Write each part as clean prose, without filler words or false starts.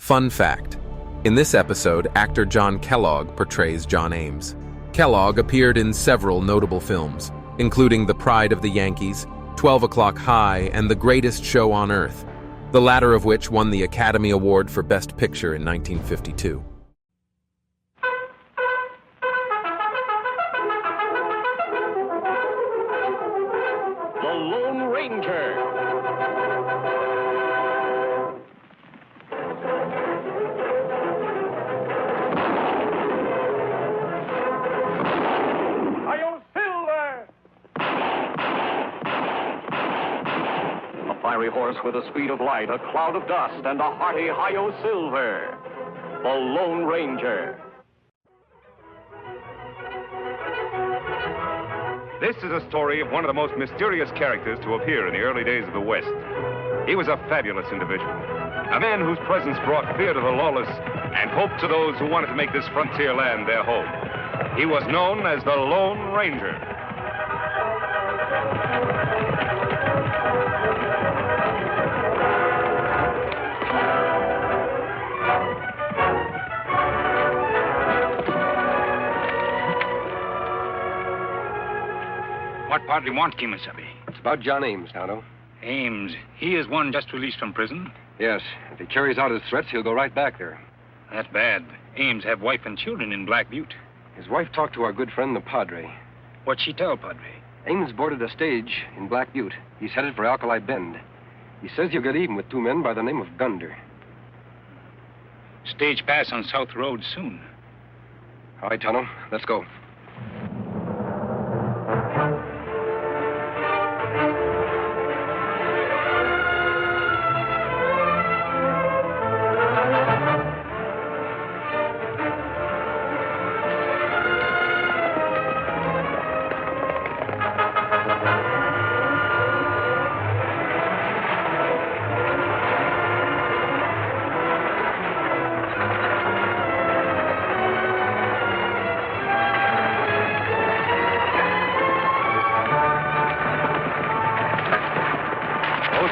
Fun fact: in this episode, actor John Kellogg portrays John Ames. Kellogg appeared in several notable films, including The Pride of the Yankees, 12 O'Clock High, and The Greatest Show on Earth, the latter of which won the Academy Award for Best Picture in 1952. The Lone Ranger. Fiery horse with the speed of light, a cloud of dust, and a hearty Hi-Yo Silver. The Lone Ranger. This is a story of one of the most mysterious characters to appear in the early days of the West. He was a fabulous individual, a man whose presence brought fear to the lawless and hope to those who wanted to make this frontier land their home. He was known as the Lone Ranger. What part do you want, Kimasabi? It's about John Ames, Tonto. Ames. He is one just released from prison? Yes. If he carries out his threats, he'll go right back there. That's bad. Ames have wife and children in Black Butte. His wife talked to our good friend, the Padre. What'd she tell, Padre? Ames boarded a stage in Black Butte. He's headed for Alkali Bend. He says he'll get even with two men by the name of Gunder. Stage pass on South Road soon. All right, Tonto. Let's go.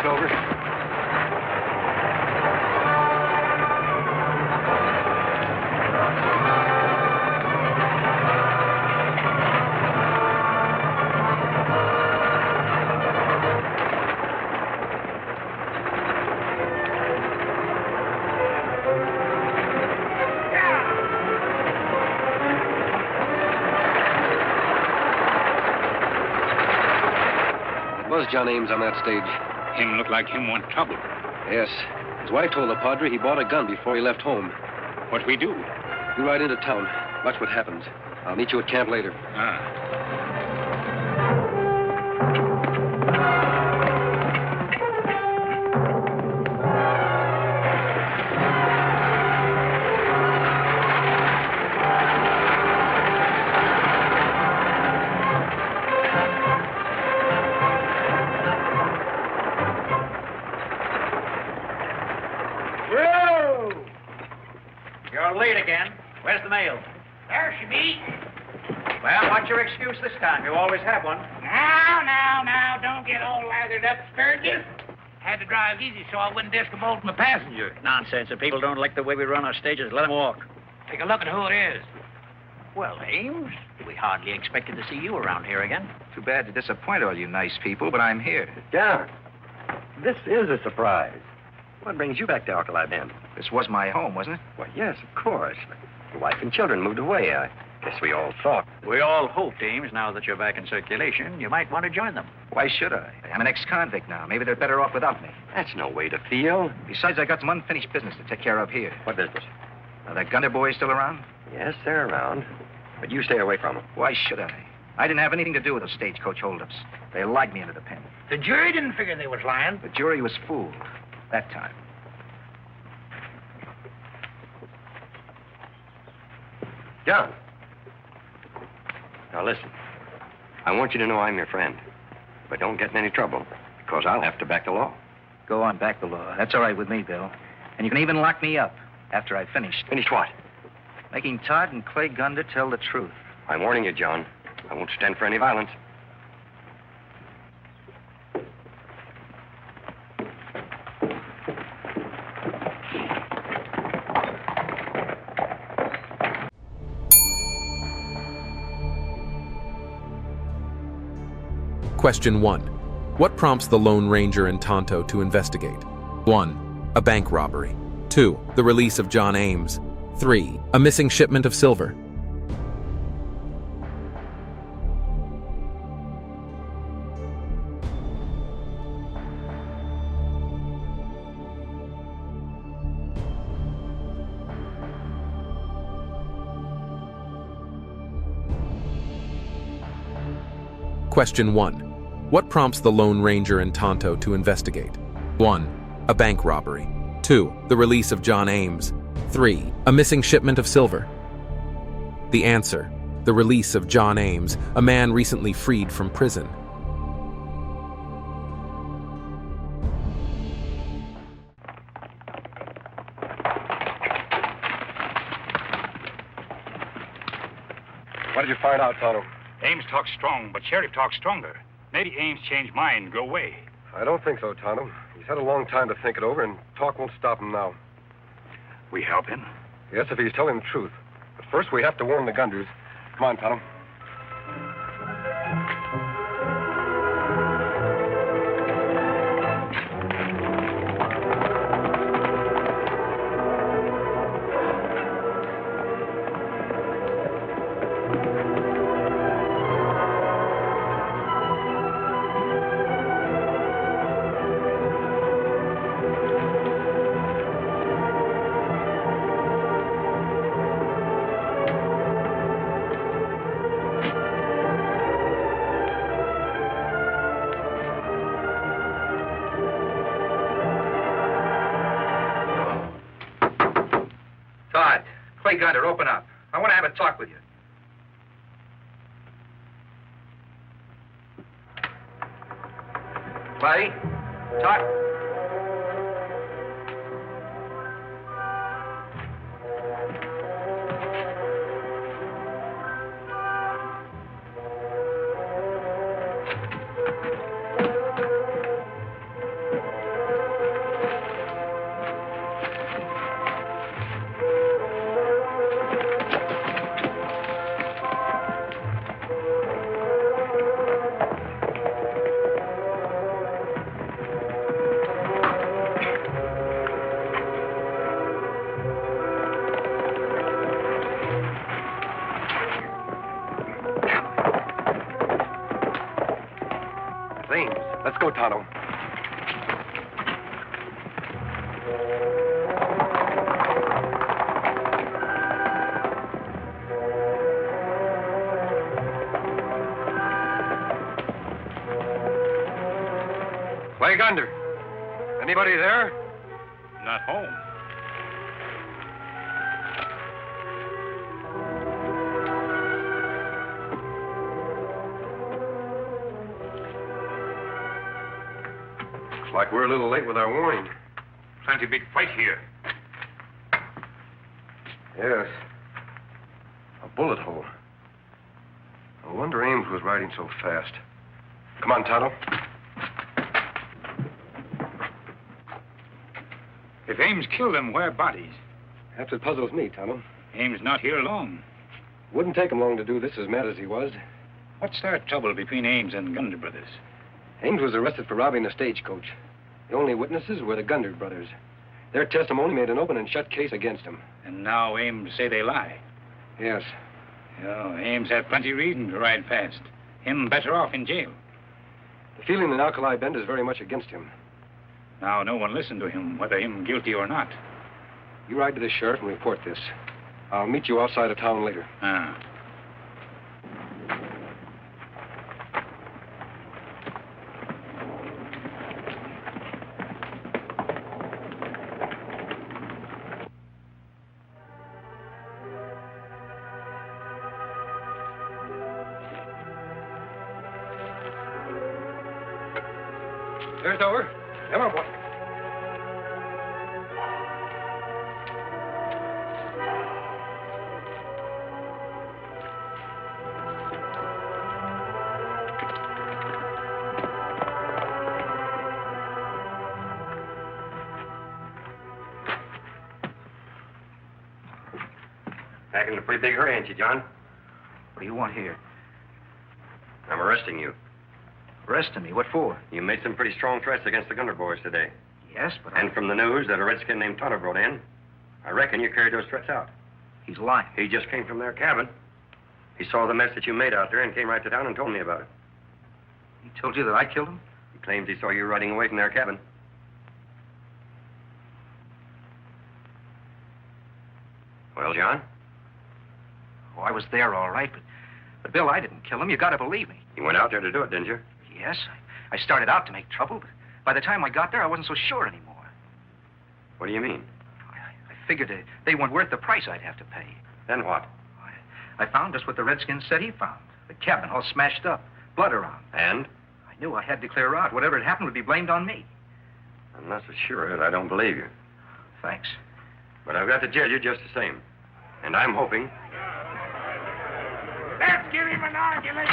Over. It was John Ames on that stage. Him look like him want trouble. Yes. His wife told the Padre he bought a gun before he left home. What we do? You ride into town. Watch what happens. I'll meet you at camp later. You're late again. Where's the mail? There she be. Well, what's your excuse this time? You always have one. Now, don't get all lathered up, Sturgis. Had to drive easy so I wouldn't discommode my passenger. Nonsense. If people don't like the way we run our stages, let them walk. Take a look at who it is. Well, Ames, we hardly expected to see you around here again. Too bad to disappoint all you nice people, but I'm here. John, this is a surprise. What brings you back to Alkali Bend? This was my home, wasn't it? Well, yes, of course. Your wife and children moved away. I guess we all thought. We all hoped, Ames, now that you're back in circulation, you might want to join them. Why should I? I'm an ex-convict now. Maybe they're better off without me. That's no way to feel. Besides, I got some unfinished business to take care of here. What business? Are that Gunner boys still around? Yes, they're around. But you stay away from them. Why should I? I didn't have anything to do with those stagecoach holdups. They lied me into the pen. The jury didn't figure they was lying. The jury was fooled. That time. John. Now listen. I want you to know I'm your friend. But don't get in any trouble, because I'll have to back the law. Go on, back the law. That's all right with me, Bill. And you can even lock me up after I've finished. Finished what? Making Todd and Clay Gunder tell the truth. I'm warning you, John. I won't stand for any violence. Question 1. What prompts the Lone Ranger and Tonto to investigate? 1. A bank robbery. 2. The release of John Ames. 3. A missing shipment of silver. Question 1. What prompts the Lone Ranger and Tonto to investigate? 1. A bank robbery. 2. The release of John Ames. 3. A missing shipment of silver. The answer: the release of John Ames, a man recently freed from prison. What did you find out, Tonto? Ames talks strong, but Sheriff talks stronger. Maybe Ames changed mind and go away. I don't think so, Tonto. He's had a long time to think it over, and talk won't stop him now. We help him? Yes, if he's telling the truth. But first, we have to warn the Gunders. Come on, Tonto. Clay Gunter, open up. I want to have a talk with you. Clay? Talk. Let's go, Tonto. Clay Gunter. Anybody there? Not home. Like we're a little late with our warning. Plenty big fight here. Yes. A bullet hole. No wonder Ames was riding so fast. Come on, Tonto. If Ames killed them, where are bodies? That's what puzzles me, Tonto. Ames not here alone. Wouldn't take him long to do this as mad as he was. What's their trouble between Ames and Gunter brothers? Ames was arrested for robbing a stagecoach. The only witnesses were the Gunter brothers. Their testimony made an open and shut case against him. And now Ames say they lie. Yes. Yeah, Ames had plenty reason to ride fast. Him better off in jail. The feeling in Alkali Bend is very much against him. Now no one listened to him, whether him guilty or not. You ride to the sheriff and report this. I'll meet you outside of town later. Ah. There's over. Come on, boy. Back in a pretty big hurry, ain't you, John? What do you want here? I'm arresting you. Arresting me? What for? You made some pretty strong threats against the Gunner boys today. Yes, but And from the news that a redskin named Tonto brought in, I reckon you carried those threats out. he's lying. He just came from their cabin. He saw the mess that you made out there and came right to town and told me about it. He told you that I killed him? He claims he saw you riding away from their cabin. Well, John? Oh, I was there all right, but Bill, I didn't kill him. You gotta believe me. You went out there to do it, didn't you? Yes, I started out to make trouble, but by the time I got there, I wasn't so sure anymore. What do you mean? I figured they weren't worth the price I'd have to pay. Then what? I found just what the Redskin said he found. The cabin all smashed up, blood around. And? I knew I had to clear out. Whatever had happened would be blamed on me. I'm not so sure of it. I don't believe you. Thanks. But I've got to jail you just the same. And I'm hoping... Let's give him an argument.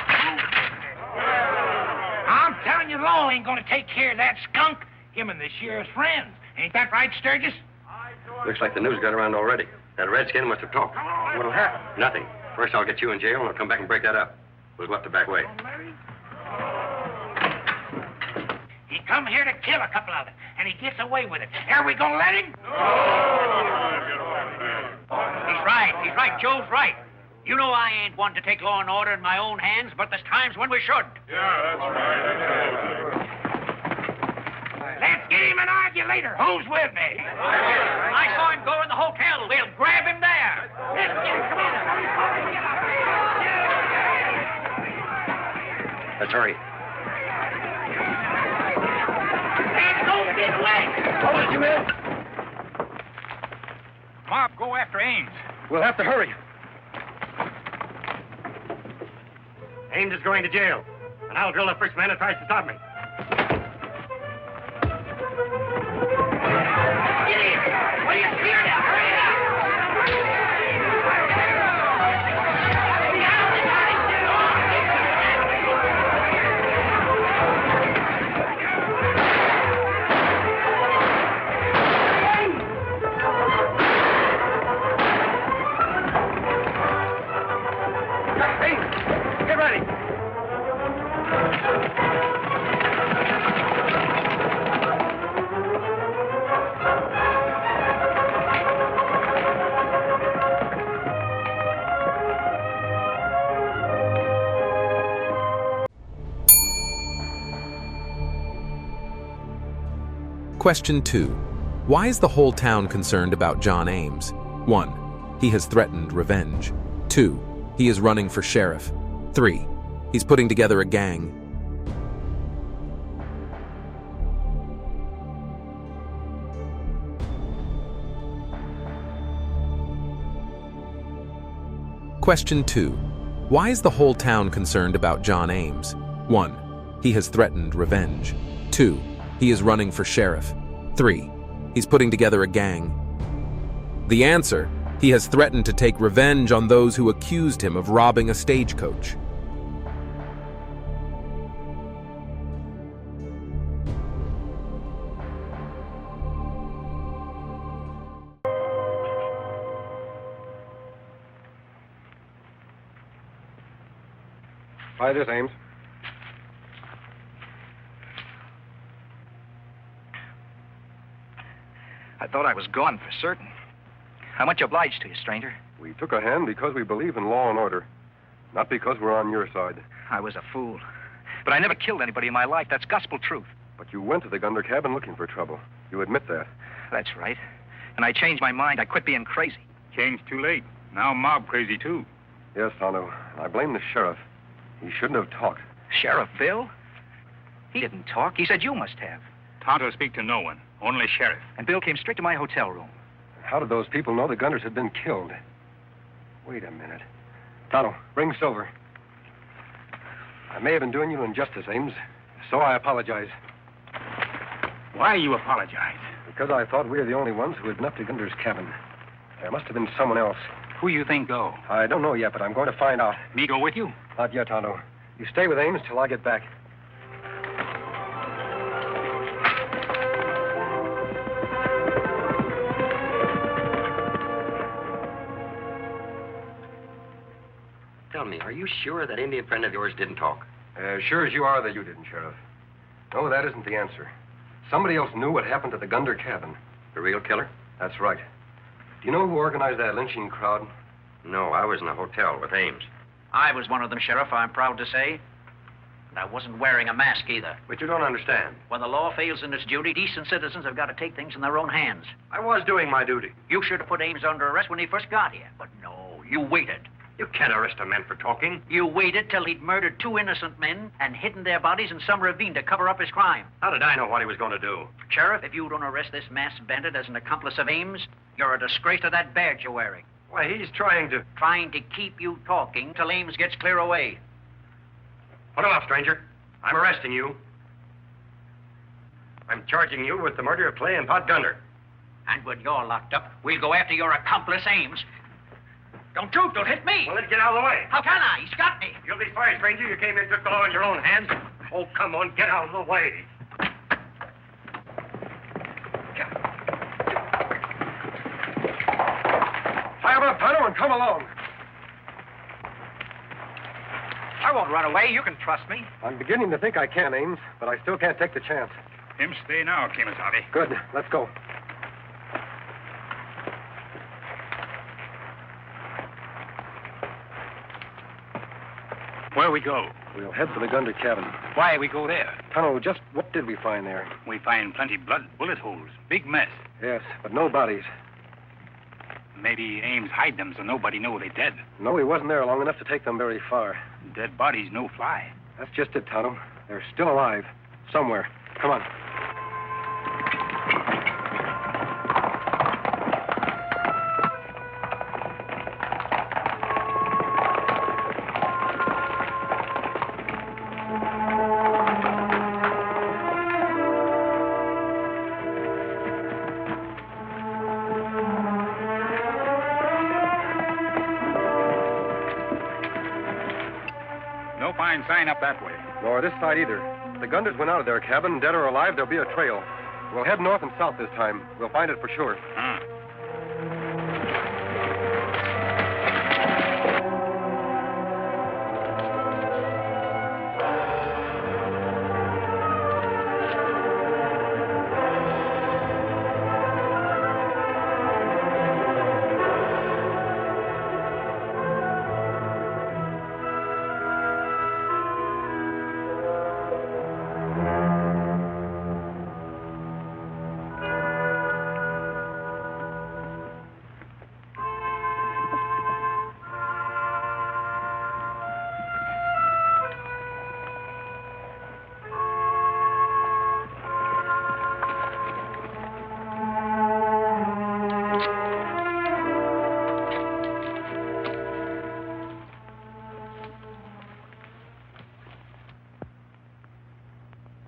I'm telling you, the law ain't gonna take care of that skunk. Him and the sheriff's friends. Ain't that right, Sturgis? Looks like the news got around already. That redskin must have talked. What'll happen? Nothing. First, I'll get you in jail, and I'll come back and break that up. We'll go up the back way. He come here to kill a couple of them, and he gets away with it. Are we gonna let him? He's right. He's right. Joe's right. You know I ain't one to take law and order in my own hands, but there's times when we should. Let's get him and argue later. Who's with me? I saw him go in the hotel. We'll grab him there. Let's get him. Come on. Let's hurry. Let's go get away. Hold it, you men. Mob, go after Ames. We'll have to hurry. Ames is going to jail, and I'll drill the first man that tries to stop me. Get him. What are you scared of? Hurry it up. Hey, get ready. Question 2. Why is the whole town concerned about John Ames? 1. He has threatened revenge. 2. He is running for sheriff. 3. He's putting together a gang. Question 2. Why is the whole town concerned about John Ames? 1. He has threatened revenge. 2. He is running for sheriff. 3. He's putting together a gang. The answer: he has threatened to take revenge on those who accused him of robbing a stagecoach. Try this, Ames. I thought I was gone for certain. How much obliged to you, stranger? We took a hand because we believe in law and order, not because we're on your side. I was a fool. But I never killed anybody in my life. That's gospel truth. But you went to the Gunner cabin looking for trouble. You admit that. That's right. And I changed my mind. I quit being crazy. Changed too late. Now mob crazy, too. Yes, Tonto. I blame the sheriff. He shouldn't have talked. Sheriff Bill? He didn't talk. He said you must have. Tonto speak to no one. Only sheriff. And Bill came straight to my hotel room. How did those people know the Gunners had been killed? Wait a minute. Tonto, bring Silver. I may have been doing you injustice, Ames, so I apologize. Why you apologize? Because I thought we were the only ones who had been up to Gunner's cabin. There must have been someone else. Who you think go? I don't know yet, but I'm going to find out. Me go with you? Not yet, Tonto. You stay with Ames till I get back. Tell me, are you sure that Indian friend of yours didn't talk? As sure as you are that you didn't, Sheriff. No, that isn't the answer. Somebody else knew what happened to the Gunder cabin. The real killer? That's right. Do you know who organized that lynching crowd? No, I was in a hotel with Ames. I was one of them, Sheriff, I'm proud to say. And I wasn't wearing a mask either. But you don't understand. When the law fails in its duty, decent citizens have got to take things in their own hands. I was doing my duty. You should have put Ames under arrest when he first got here. But no, you waited. You can't arrest a man for talking. You waited till he'd murdered 2 innocent men and hidden their bodies in some ravine to cover up his crime. How did I know what he was going to do? Sheriff, if you don't arrest this masked bandit as an accomplice of Ames, you're a disgrace to that badge you're wearing. Why, he's trying to... Trying to keep you talking till Ames gets clear away. Put him up, stranger. I'm arresting you. I'm charging you with the murder of Clay and Pod Gunder. And when you're locked up, we'll go after your accomplice, Ames. Don't shoot, don't hit me. Well, let's get out of the way. How can I? He's got me. You'll be fired, stranger. You came in and took the law in your own hands. Oh, come on, get out of the way. Fire up, Tonto, and come along. I won't run away. You can trust me. I'm beginning to think I can, Ames, but I still can't take the chance. Him stay now, Kemosabe. Good. Let's go. Where we go? We'll head for the Gunder cabin. Why we go there? Tonto, just what did we find there? We find plenty blood, bullet holes, big mess. Yes, but no bodies. Maybe Ames hide them so nobody know they dead. No, he wasn't there long enough to take them very far. Dead bodies no fly. That's just it, Tonto. They're still alive. Somewhere. Come on. No fine sign up that way. Nor this side either. If the Gunders went out of their cabin, dead or alive, there'll be a trail. We'll head north and south this time. We'll find it for sure.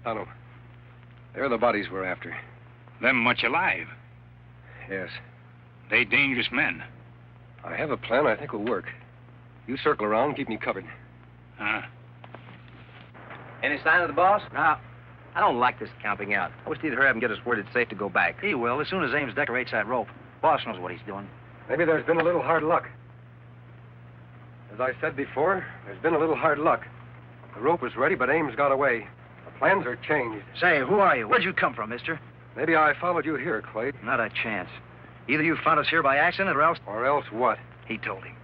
Tonto, they're the bodies we're after. Them much alive. Yes. They dangerous men. I have a plan I think will work. You circle around, keep me covered. Any sign of the boss? No. I don't like this camping out. I wish he'd hurry up and get us word it's safe to go back. He will, as soon as Ames decorates that rope. Boss knows what he's doing. Maybe there's been a little hard luck. As I said before, there's been a little hard luck. The rope was ready, but Ames got away. The plans are changed. Say, who are you? Where'd you come from, mister? Maybe I followed you here, Clay. Not a chance. Either you found us here by accident or else... Or else what? He told him.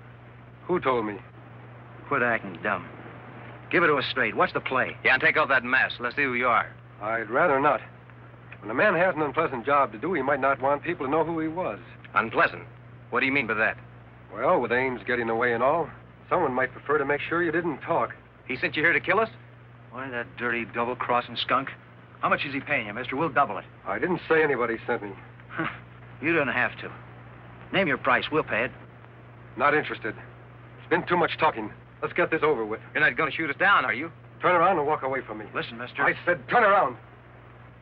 Who told me? Quit acting dumb. Give it to us straight. What's the play? Yeah, and take off that mask. Let's see who you are. I'd rather not. When a man has an unpleasant job to do, he might not want people to know who he was. Unpleasant? What do you mean by that? Well, with Ames getting away and all, someone might prefer to make sure you didn't talk. He sent you here to kill us? Why, that dirty double-crossing skunk. How much is he paying you, mister? We'll double it. I didn't say anybody sent me. You don't have to. Name your price. We'll pay it. Not interested. It's been too much talking. Let's get this over with. You're not going to shoot us down, are you? Turn around and walk away from me. Listen, mister. I said turn around.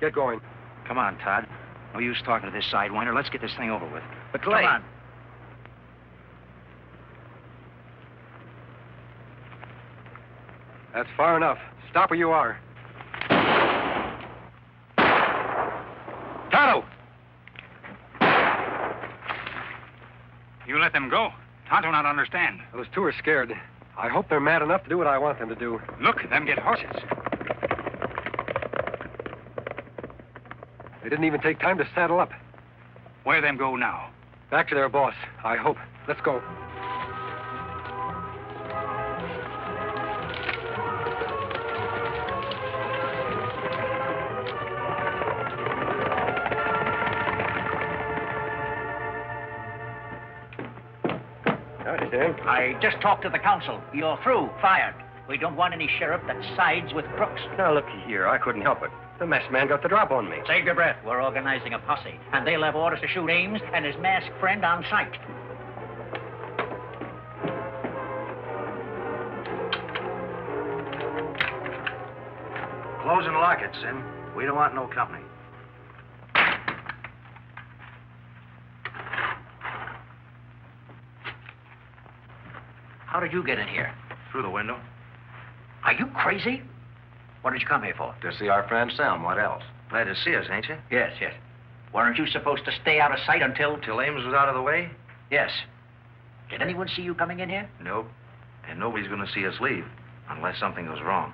Get going. Come on, Todd. No use talking to this sidewinder. Let's get this thing over with. But Clay... Come on. That's far enough. Stop where you are. Tonto! You let them go. Tonto not understand. Those two are scared. I hope they're mad enough to do what I want them to do. Look, them get horses. They didn't even take time to saddle up. Where them go now? Back to their boss, I hope. Let's go. Howdy, Sam. I just talked to the council. You're through, fired. We don't want any sheriff that sides with crooks. Now, looky here. I couldn't help it. The masked man got the drop on me. Save your breath. We're organizing a posse, and they'll have orders to shoot Ames and his masked friend on sight. Close and lock it, Sim. We don't want no company. How did you get in here? Through the window. Are you crazy? What did you come here for? To see our friend Sam. What else? Glad to see us, ain't you? Yes, yes. Weren't you supposed to stay out of sight until... Till Ames was out of the way? Yes. Did anyone see you coming in here? Nope. And nobody's going to see us leave, unless something goes wrong.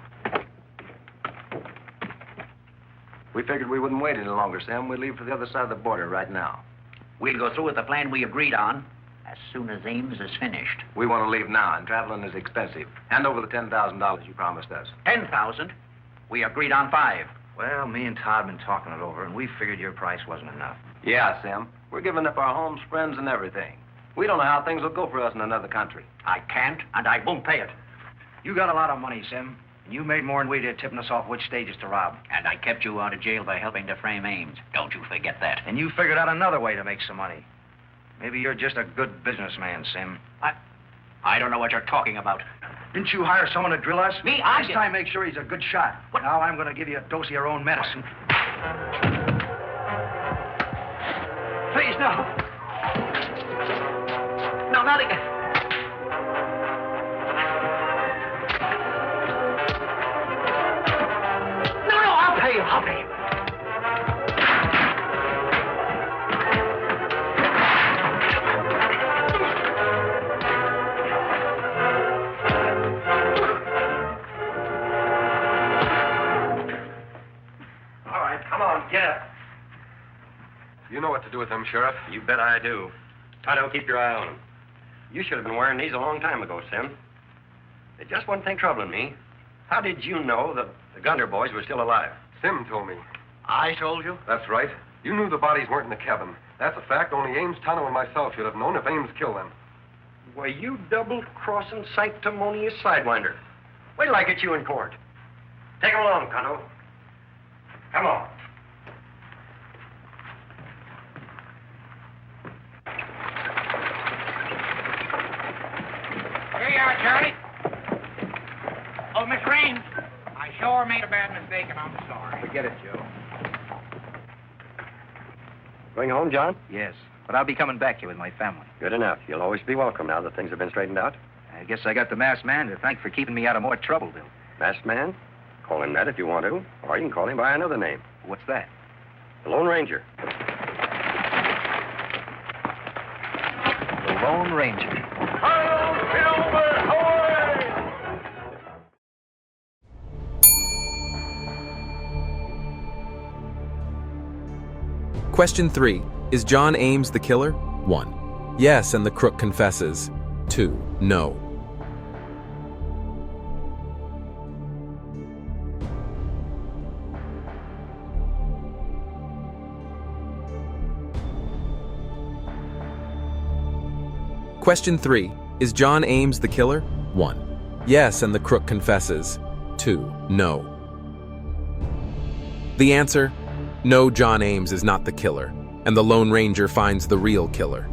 We figured we wouldn't wait any longer, Sam. We'd leave for the other side of the border right now. We'll go through with the plan we agreed on as soon as Ames is finished. We want to leave now, and traveling is expensive. Hand over the $10,000 you promised us. 10,000? We agreed on 5. Well, me and Todd been talking it over, and we figured your price wasn't enough. Yeah, Sam. We're giving up our homes, friends, and everything. We don't know how things will go for us in another country. I can't, and I won't pay it. You got a lot of money, Sim. And you made more than we did tipping us off which stages to rob. And I kept you out of jail by helping to frame Ames. Don't you forget that. And you figured out another way to make some money. Maybe you're just a good businessman, Sim. I don't know what you're talking about. Didn't you hire someone to drill us? Me? Next time, make sure he's a good shot. What? Now I'm going to give you a dose of your own medicine. Please, no. No, not again. No, I'll pay you. I'll pay you. Get up. You know what to do with them, Sheriff. You bet I do. Tonto, keep your eye on them. You should have been wearing these a long time ago, Sim. There's just one thing troubling me. How did you know that the Gunter boys were still alive? Sim told me. I told you? That's right. You knew the bodies weren't in the cabin. That's a fact only Ames, Tonto, and myself should have known if Ames killed them. Why, you double-crossing, sanctimonious sidewinder. Wait till I get you in court. Take him along, Tonto. Come on. Here you are, Charlie. Oh, Miss Raines, I sure made a bad mistake, and I'm sorry. Forget it, Joe. Going home, John? Yes, but I'll be coming back here with my family. Good enough. You'll always be welcome now that things have been straightened out. I guess I got the masked man to thank for keeping me out of more trouble, Bill. Masked man? Call him that if you want to. Or you can call him by another name. What's that? The Lone Ranger. The Lone Ranger. Question 3. Is John Ames the killer? 1. Yes, and the crook confesses. 2. No. Question 3. Is John Ames the killer? 1. Yes, and the crook confesses. 2. No. The answer: no, John Ames is not the killer, and the Lone Ranger finds the real killer.